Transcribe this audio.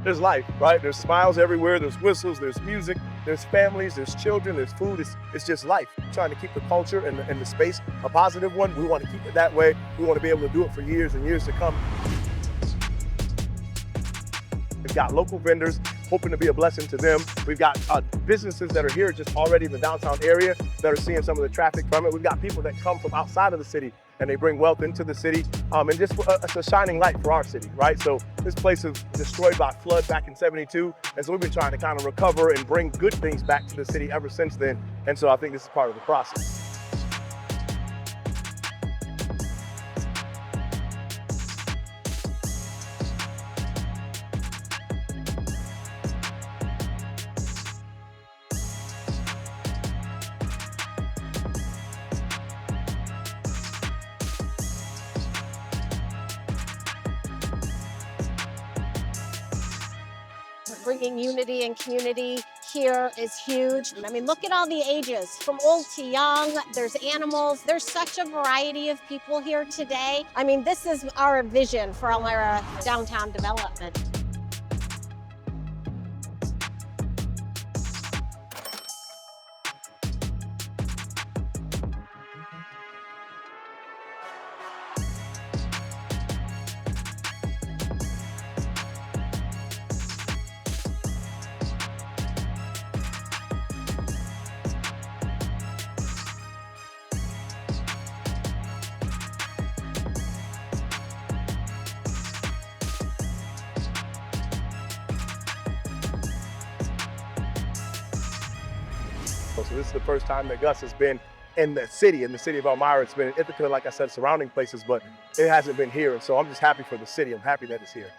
there's life, right? There's smiles everywhere, there's whistles, there's music, there's families, there's children, there's food. It's just life. Trying to keep the culture and the space a positive one. We want to keep it that way. We want to be able to do it for years and years to come. We've got local vendors, hoping to be a blessing to them. We've got businesses that are here just already in the downtown area that are seeing some of the traffic from it. We've got people that come from outside of the city and they bring wealth into the city. And just it's a shining light for our city, right? So this place was destroyed by flood back in '72. And so we've been trying to kind of recover and bring good things back to the city ever since then. And so I think this is part of the process. Bringing unity and community here is huge. I mean, look at all the ages, from old to young. There's animals. There's such a variety of people here today. I mean, this is our vision for Elmira Downtown Development. So this is the first time that Gus has been in the city of Elmira. It's been in Ithaca, like I said, surrounding places, but it hasn't been here. And so I'm just happy for the city. I'm happy that it's here.